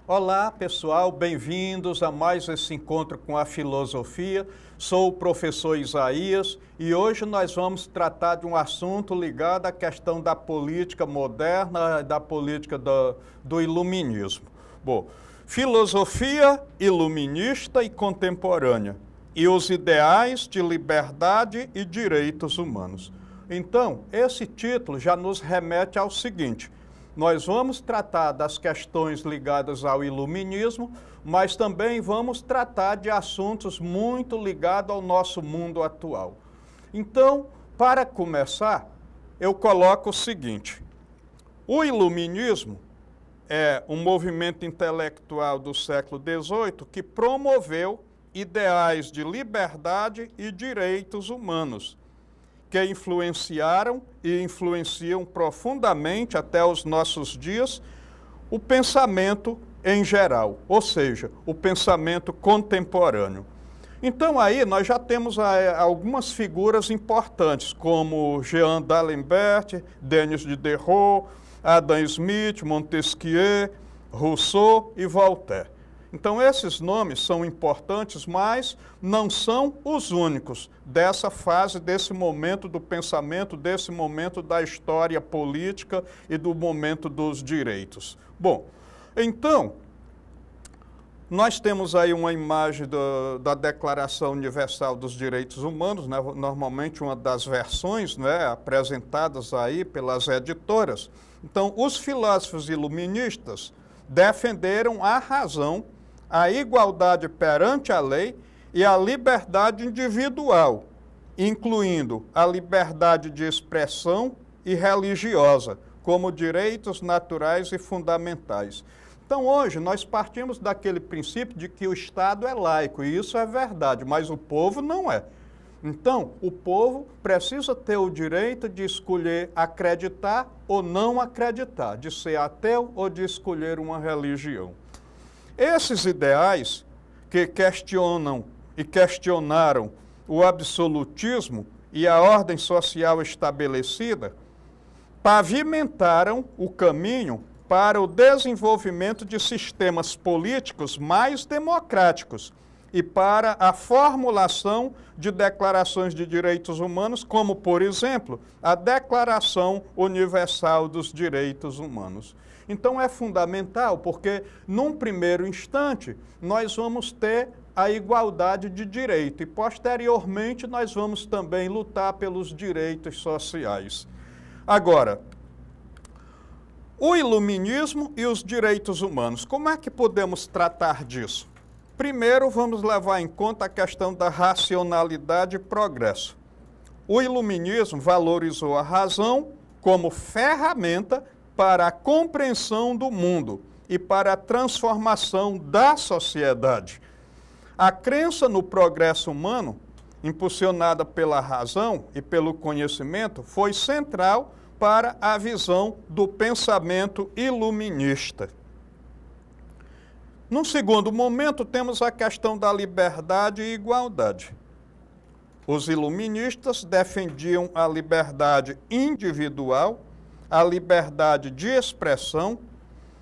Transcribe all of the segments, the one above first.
Olá, pessoal, bem-vindos a mais esse encontro com a filosofia. Sou o professor Isaías e hoje nós vamos tratar de um assunto ligado à questão da política moderna, da política do iluminismo. Bom, filosofia iluminista e contemporânea e os ideais de liberdade e direitos humanos. Então, esse título já nos remete ao seguinte: nós vamos tratar das questões ligadas ao iluminismo, mas também vamos tratar de assuntos muito ligados ao nosso mundo atual. Então, para começar, eu coloco o seguinte: o iluminismo é um movimento intelectual do século XVIII que promoveu ideais de liberdade e direitos humanos, que influenciaram e influenciam profundamente até os nossos dias o pensamento em geral, ou seja, o pensamento contemporâneo. Então aí nós já temos algumas figuras importantes, como Jean d'Alembert, Denis Diderot, Adam Smith, Montesquieu, Rousseau e Voltaire. Então, esses nomes são importantes, mas não são os únicos dessa fase, desse momento do pensamento, desse momento da história política e do momento dos direitos. Bom, então, nós temos aí uma imagem da Declaração Universal dos Direitos Humanos, né? Normalmente uma das versões, né, apresentadas aí pelas editoras. Então, os filósofos iluministas defenderam a razão, a igualdade perante a lei e a liberdade individual, incluindo a liberdade de expressão e religiosa, como direitos naturais e fundamentais. Então, hoje, nós partimos daquele princípio de que o Estado é laico, e isso é verdade, mas o povo não é. Então, o povo precisa ter o direito de escolher acreditar ou não acreditar, de ser ateu ou de escolher uma religião. Esses ideais que questionam e questionaram o absolutismo e a ordem social estabelecida pavimentaram o caminho para o desenvolvimento de sistemas políticos mais democráticos e para a formulação de declarações de direitos humanos, como, por exemplo, a Declaração Universal dos Direitos Humanos. Então é fundamental, porque num primeiro instante nós vamos ter a igualdade de direito e posteriormente nós vamos também lutar pelos direitos sociais. Agora, o iluminismo e os direitos humanos, como é que podemos tratar disso? Primeiro, vamos levar em conta a questão da racionalidade e progresso. O iluminismo valorizou a razão como ferramenta para a compreensão do mundo e para a transformação da sociedade. A crença no progresso humano, impulsionada pela razão e pelo conhecimento, foi central para a visão do pensamento iluminista. Num segundo momento, temos a questão da liberdade e igualdade. Os iluministas defendiam a liberdade individual, a liberdade de expressão,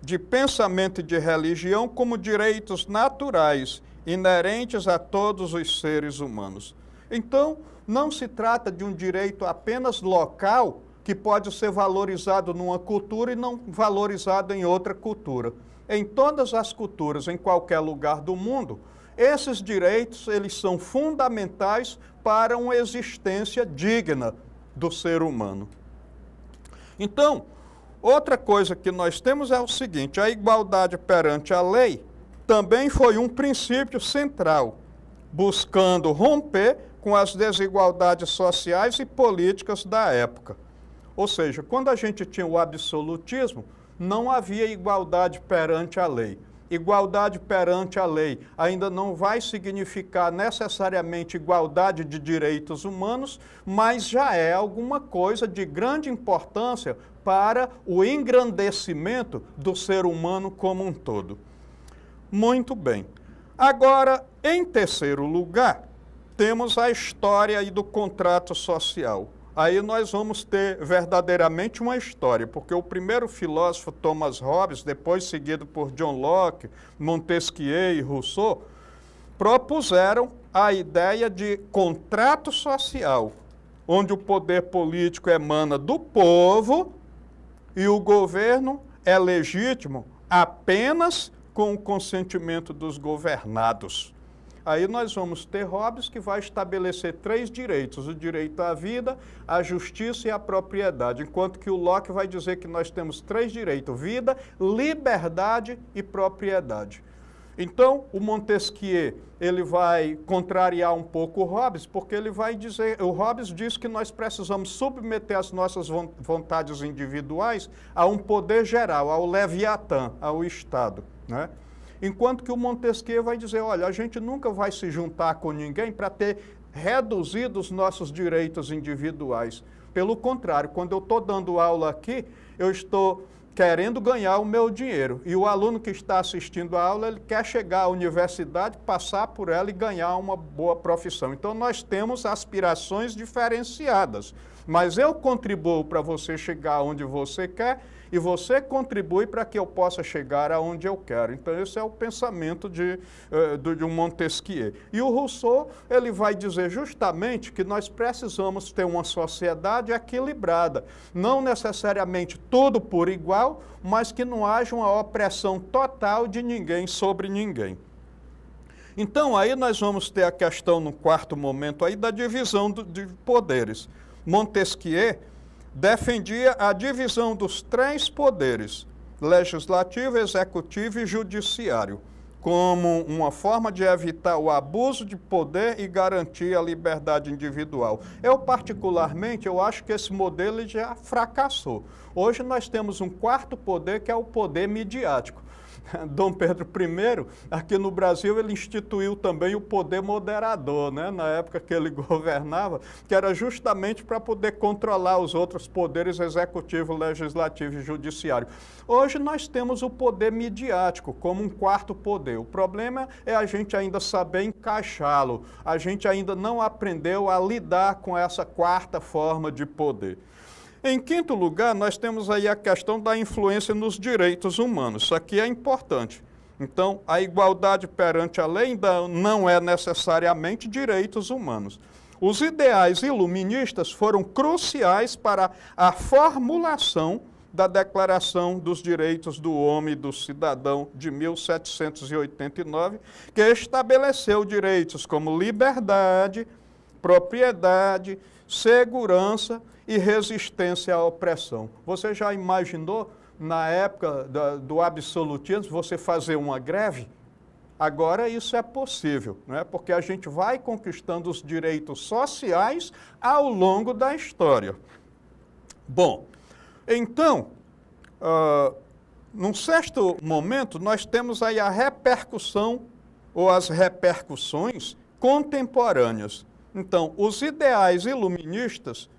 de pensamento e de religião como direitos naturais, inerentes a todos os seres humanos. Então, não se trata de um direito apenas local, que pode ser valorizado numa cultura e não valorizado em outra cultura. Em todas as culturas, em qualquer lugar do mundo, esses direitos eles são fundamentais para uma existência digna do ser humano. Então, outra coisa que nós temos é o seguinte: a igualdade perante a lei também foi um princípio central, buscando romper com as desigualdades sociais e políticas da época. Ou seja, quando a gente tinha o absolutismo, não havia igualdade perante a lei. Igualdade perante a lei ainda não vai significar necessariamente igualdade de direitos humanos, mas já é alguma coisa de grande importância para o engrandecimento do ser humano como um todo. Muito bem. Agora, em terceiro lugar, temos a história aí do contrato social. aí nós vamos ter verdadeiramente uma história, porque o primeiro filósofo, Thomas Hobbes, depois seguido por John Locke, Montesquieu e Rousseau, propuseram a ideia de contrato social, onde o poder político emana do povo e o governo é legítimo apenas com o consentimento dos governados. Aí nós vamos ter Hobbes, que vai estabelecer 3 direitos: o direito à vida, à justiça e à propriedade, enquanto que o Locke vai dizer que nós temos 3 direitos: vida, liberdade e propriedade. Então, o Montesquieu, ele vai contrariar um pouco o Hobbes, porque ele vai dizer, o Hobbes diz que nós precisamos submeter as nossas vontades individuais a um poder geral, ao Leviatã, ao Estado, né? Enquanto que o Montesquieu vai dizer, olha, a gente nunca vai se juntar com ninguém para ter reduzido os nossos direitos individuais. Pelo contrário, quando eu estou dando aula aqui, eu estou querendo ganhar o meu dinheiro. E o aluno que está assistindo a aula, ele quer chegar à universidade, passar por ela e ganhar uma boa profissão. Então, nós temos aspirações diferenciadas. Mas eu contribuo para você chegar onde você quer e você contribui para que eu possa chegar aonde eu quero. Então, esse é o pensamento de um Montesquieu. E o Rousseau, ele vai dizer justamente que nós precisamos ter uma sociedade equilibrada. Não necessariamente tudo por igual, mas que não haja uma opressão total de ninguém sobre ninguém. Então, aí nós vamos ter a questão, no quarto momento, aí da divisão de poderes. Montesquieu defendia a divisão dos 3 poderes, legislativo, executivo e judiciário, como uma forma de evitar o abuso de poder e garantir a liberdade individual. Particularmente, eu acho que esse modelo já fracassou. Hoje nós temos um 4º poder, que é o poder midiático. Dom Pedro I, aqui no Brasil, ele instituiu também o poder moderador, né? Na época que ele governava, que era justamente para poder controlar os outros poderes executivo, legislativo e judiciário. Hoje nós temos o poder midiático como um 4º poder. O problema é a gente ainda saber encaixá-lo. A gente ainda não aprendeu a lidar com essa 4ª forma de poder. Em 5º lugar, nós temos aí a questão da influência nos direitos humanos. Isso aqui é importante. Então, a igualdade perante a lei não é necessariamente direitos humanos. Os ideais iluministas foram cruciais para a formulação da Declaração dos Direitos do Homem e do Cidadão de 1789, que estabeleceu direitos como liberdade, propriedade, segurança e resistência à opressão. Você já imaginou, na época do absolutismo, você fazer uma greve? Agora isso é possível, né? Porque a gente vai conquistando os direitos sociais ao longo da história. Bom, então, num 6º momento, nós temos aí a repercussão ou as repercussões contemporâneas. Então, os ideais iluministas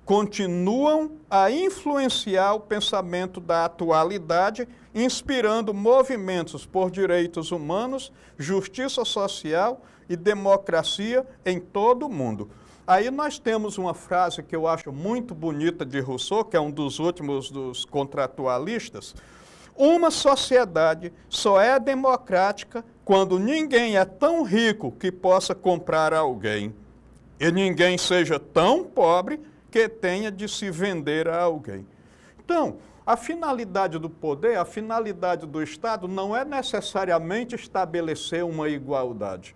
continuam a influenciar o pensamento da atualidade, inspirando movimentos por direitos humanos, justiça social e democracia em todo o mundo. Aí nós temos uma frase que eu acho muito bonita de Rousseau, que é um dos últimos dos contratualistas: uma sociedade só é democrática quando ninguém é tão rico que possa comprar alguém, e ninguém seja tão pobre que tenha de se vender a alguém. Então, a finalidade do poder, a finalidade do Estado não é necessariamente estabelecer uma igualdade,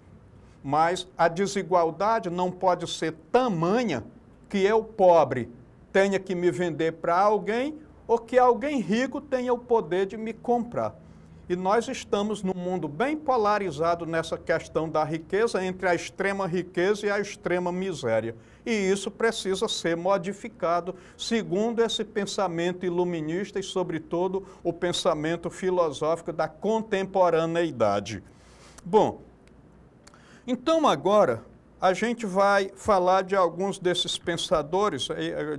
mas a desigualdade não pode ser tamanha que eu, pobre, tenha que me vender para alguém ou que alguém rico tenha o poder de me comprar. E nós estamos num mundo bem polarizado nessa questão da riqueza, entre a extrema riqueza e a extrema miséria. E isso precisa ser modificado segundo esse pensamento iluminista e, sobretudo, o pensamento filosófico da contemporaneidade. Bom, então agora a gente vai falar de alguns desses pensadores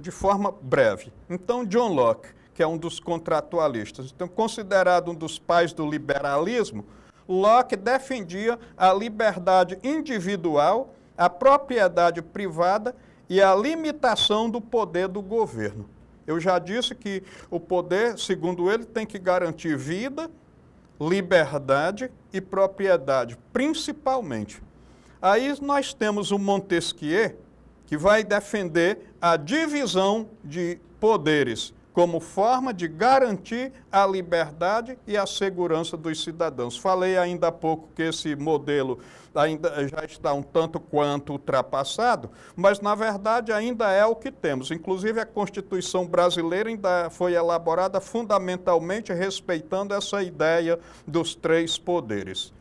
de forma breve. Então, John Locke, que é um dos contratualistas. Então, considerado um dos pais do liberalismo, Locke defendia a liberdade individual, a propriedade privada e a limitação do poder do governo. Eu já disse que o poder, segundo ele, tem que garantir vida, liberdade e propriedade, principalmente. Aí nós temos o Montesquieu, que vai defender a divisão de poderes como forma de garantir a liberdade e a segurança dos cidadãos. Falei ainda há pouco que esse modelo ainda já está um tanto quanto ultrapassado, mas na verdade ainda é o que temos. Inclusive a Constituição brasileira ainda foi elaborada fundamentalmente respeitando essa ideia dos três poderes.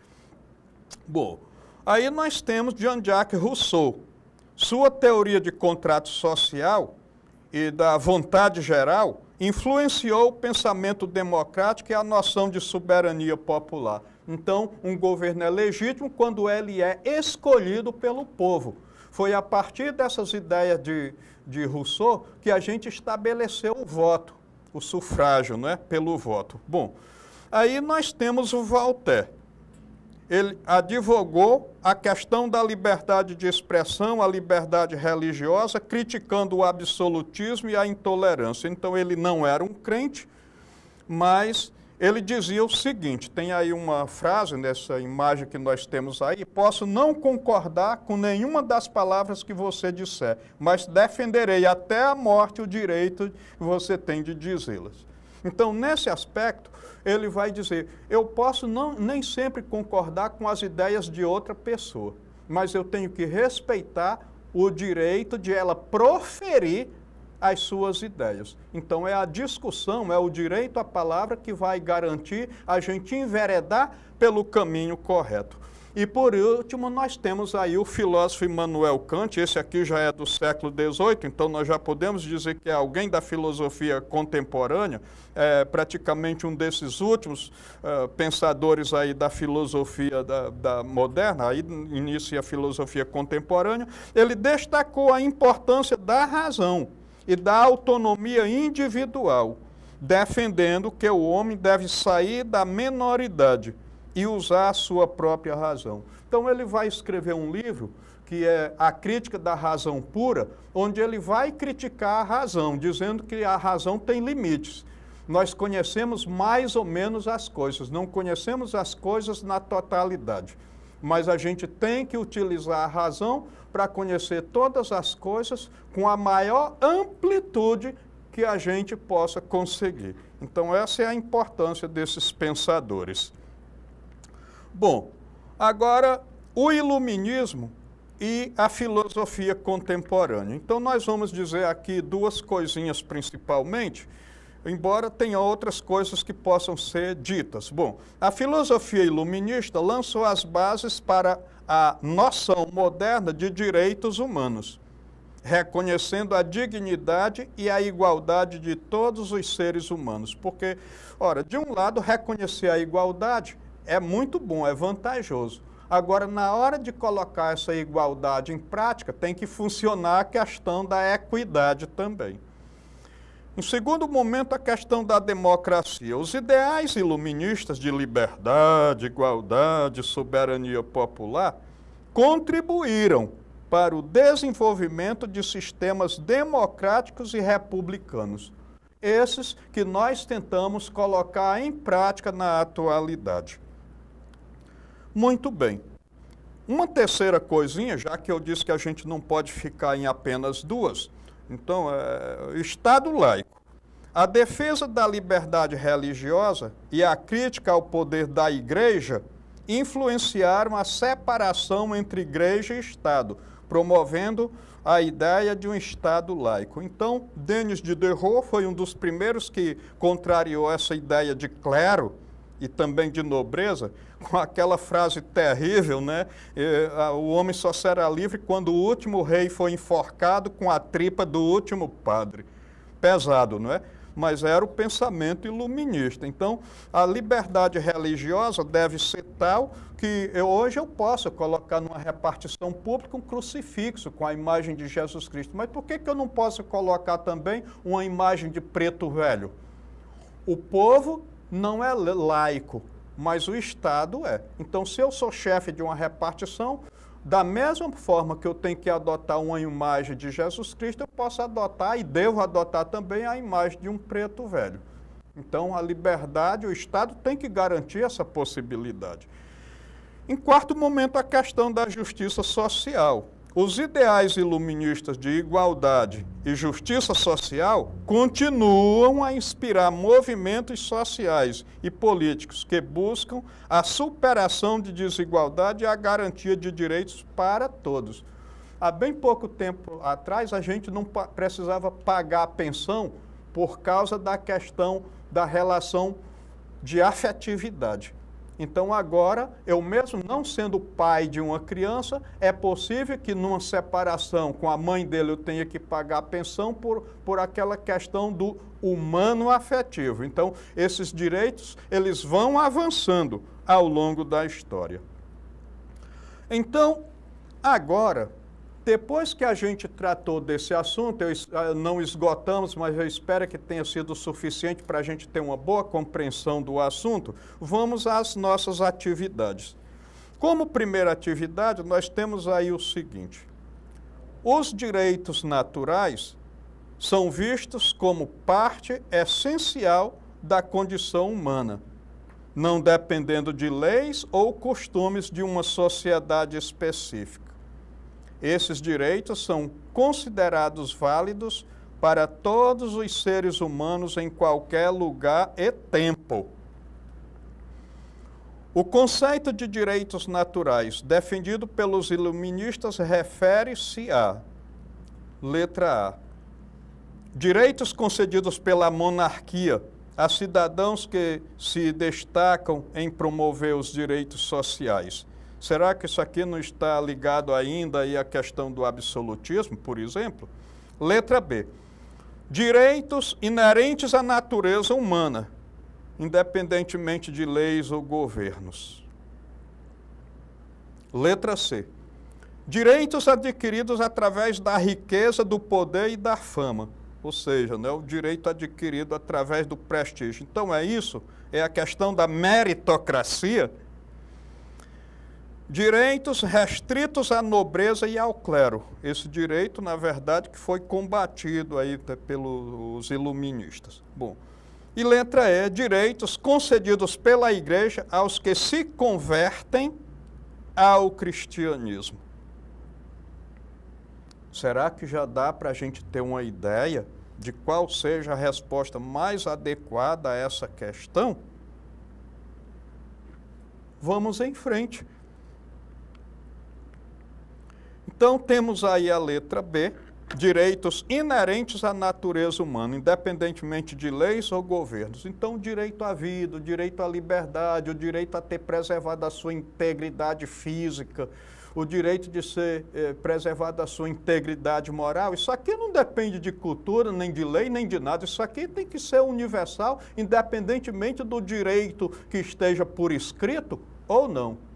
Bom, aí nós temos Jean-Jacques Rousseau. Sua teoria de contrato social e da vontade geral influenciou o pensamento democrático e a noção de soberania popular. Então, um governo é legítimo quando ele é escolhido pelo povo. Foi a partir dessas ideias de Rousseau que a gente estabeleceu o voto, o sufrágio, né, pelo voto. Bom, aí nós temos o Voltaire. Ele advogou a questão da liberdade de expressão, a liberdade religiosa, criticando o absolutismo e a intolerância. Então, ele não era um crente, mas ele dizia o seguinte, tem aí uma frase nessa imagem que nós temos aí, posso não concordar com nenhuma das palavras que você disser, mas defenderei até a morte o direito que você tem de dizê-las. Então, nesse aspecto, ele vai dizer, eu posso nem sempre concordar com as ideias de outra pessoa, mas eu tenho que respeitar o direito de ela proferir as suas ideias. Então, é a discussão, é o direito à palavra que vai garantir a gente enveredar pelo caminho correto. E, por último, nós temos aí o filósofo Immanuel Kant, esse aqui já é do século XVIII, então nós já podemos dizer que é alguém da filosofia contemporânea, praticamente um desses últimos pensadores aí da filosofia da moderna, aí inicia a filosofia contemporânea. Ele destacou a importância da razão e da autonomia individual, defendendo que o homem deve sair da menoridade e usar a sua própria razão. Então ele vai escrever um livro que é A Crítica da Razão Pura, onde ele vai criticar a razão, dizendo que a razão tem limites. Nós conhecemos mais ou menos as coisas, não conhecemos as coisas na totalidade. Mas a gente tem que utilizar a razão para conhecer todas as coisas com a maior amplitude que a gente possa conseguir. Então essa é a importância desses pensadores. Bom, agora o iluminismo e a filosofia contemporânea. Então nós vamos dizer aqui duas coisinhas principalmente, embora tenha outras coisas que possam ser ditas. Bom, a filosofia iluminista lançou as bases para a noção moderna de direitos humanos, reconhecendo a dignidade e a igualdade de todos os seres humanos. Porque, ora, de um lado, reconhecer a igualdade é muito bom, é vantajoso. Agora, na hora de colocar essa igualdade em prática, tem que funcionar a questão da equidade também. Em segundo momento, a questão da democracia. Os ideais iluministas de liberdade, igualdade, soberania popular contribuíram para o desenvolvimento de sistemas democráticos e republicanos. Esses que nós tentamos colocar em prática na atualidade. Muito bem. Uma terceira coisinha, já que eu disse que a gente não pode ficar em apenas duas, então, Estado laico. A defesa da liberdade religiosa e a crítica ao poder da Igreja influenciaram a separação entre Igreja e Estado, promovendo a ideia de um Estado laico. Então, Denis Diderot foi um dos primeiros que contrariou essa ideia de clero e também de nobreza, com aquela frase terrível, né? O homem só será livre quando o último rei for enforcado com a tripa do último padre. Pesado, não é? Mas era o pensamento iluminista. Então, a liberdade religiosa deve ser tal que hoje eu posso colocar numa repartição pública um crucifixo com a imagem de Jesus Cristo. Mas por que eu não posso colocar também uma imagem de preto velho? O povo não é laico, mas o Estado é. Então, se eu sou chefe de uma repartição, da mesma forma que eu tenho que adotar uma imagem de Jesus Cristo, eu posso adotar e devo adotar também a imagem de um preto velho. Então, a liberdade, o Estado tem que garantir essa possibilidade. Em quarto momento, a questão da justiça social. Os ideais iluministas de igualdade e justiça social continuam a inspirar movimentos sociais e políticos que buscam a superação de desigualdade e a garantia de direitos para todos. Há bem pouco tempo atrás, a gente não precisava pagar a pensão por causa da questão da relação de afetividade. Então, agora, eu mesmo não sendo pai de uma criança, é possível que numa separação com a mãe dele eu tenha que pagar a pensão por aquela questão do humano afetivo. Então, esses direitos, eles vão avançando ao longo da história. Então, agora, depois que a gente tratou desse assunto, não esgotamos, mas eu espero que tenha sido suficiente para a gente ter uma boa compreensão do assunto, vamos às nossas atividades. Como primeira atividade, nós temos aí o seguinte: os direitos naturais são vistos como parte essencial da condição humana, não dependendo de leis ou costumes de uma sociedade específica. Esses direitos são considerados válidos para todos os seres humanos em qualquer lugar e tempo. O conceito de direitos naturais, defendido pelos iluministas, refere-se a: letra A, direitos concedidos pela monarquia a cidadãos que se destacam em promover os direitos sociais. Será que isso aqui não está ligado ainda aí à questão do absolutismo, por exemplo? Letra B, direitos inerentes à natureza humana, independentemente de leis ou governos. Letra C, direitos adquiridos através da riqueza, do poder e da fama, ou seja, né, o direito adquirido através do prestígio. Então é isso, é a questão da meritocracia. Direitos restritos à nobreza e ao clero. Esse direito, na verdade, que foi combatido aí pelos iluministas. Bom, e letra E, direitos concedidos pela Igreja aos que se convertem ao cristianismo. Será que já dá para a gente ter uma ideia de qual seja a resposta mais adequada a essa questão? Vamos em frente. Então, temos aí a letra B, direitos inerentes à natureza humana, independentemente de leis ou governos. Então, o direito à vida, o direito à liberdade, o direito a ter preservado a sua integridade física, o direito de ser preservado a sua integridade moral, isso aqui não depende de cultura, nem de lei, nem de nada. Isso aqui tem que ser universal, independentemente do direito que esteja por escrito ou não.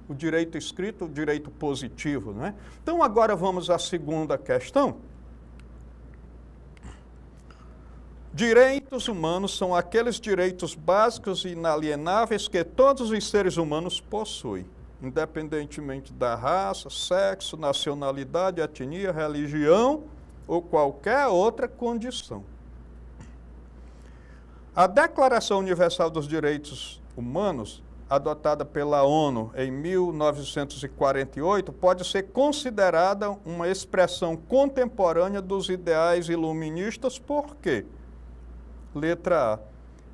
O direito escrito, o direito positivo, não é? Então, agora vamos à segunda questão. Direitos humanos são aqueles direitos básicos e inalienáveis que todos os seres humanos possuem, independentemente da raça, sexo, nacionalidade, etnia, religião ou qualquer outra condição. A Declaração Universal dos Direitos Humanos, adotada pela ONU em 1948, pode ser considerada uma expressão contemporânea dos ideais iluministas, porque, letra A,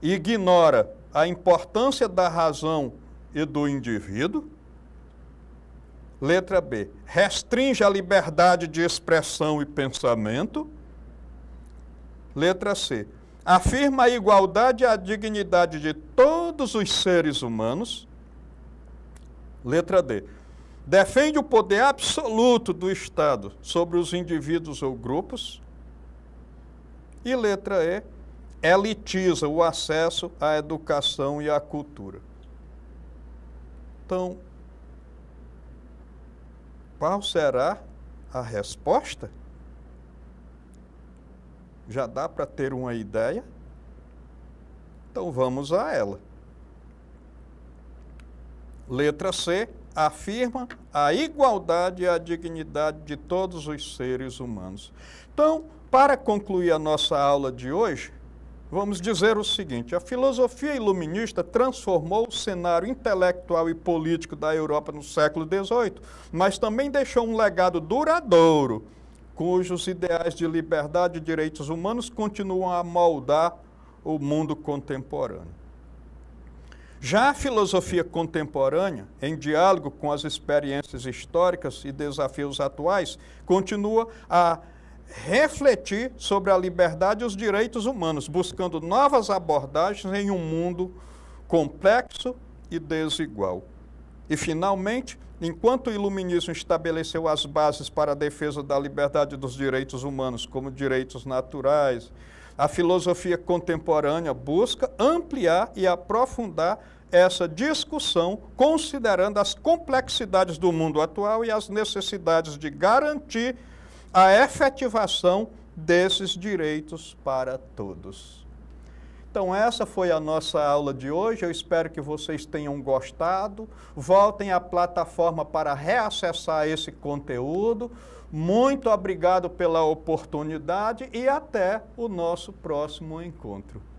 ignora a importância da razão e do indivíduo. Letra B, restringe a liberdade de expressão e pensamento. Letra C, afirma a igualdade e a dignidade de todos os seres humanos. Letra D, defende o poder absoluto do Estado sobre os indivíduos ou grupos. E letra E, elitiza o acesso à educação e à cultura. Então, qual será a resposta? Já dá para ter uma ideia? Então vamos a ela. Letra C, afirma a igualdade e a dignidade de todos os seres humanos. Então, para concluir a nossa aula de hoje, vamos dizer o seguinte: a filosofia iluminista transformou o cenário intelectual e político da Europa no século XVIII, mas também deixou um legado duradouro, cujos ideais de liberdade e direitos humanos continuam a moldar o mundo contemporâneo. Já a filosofia contemporânea, em diálogo com as experiências históricas e desafios atuais, continua a refletir sobre a liberdade e os direitos humanos, buscando novas abordagens em um mundo complexo e desigual. E, finalmente, enquanto o iluminismo estabeleceu as bases para a defesa da liberdade dos direitos humanos como direitos naturais, a filosofia contemporânea busca ampliar e aprofundar essa discussão, considerando as complexidades do mundo atual e as necessidades de garantir a efetivação desses direitos para todos. Então, essa foi a nossa aula de hoje. Eu espero que vocês tenham gostado. Voltem à plataforma para reacessar esse conteúdo. Muito obrigado pela oportunidade e até o nosso próximo encontro.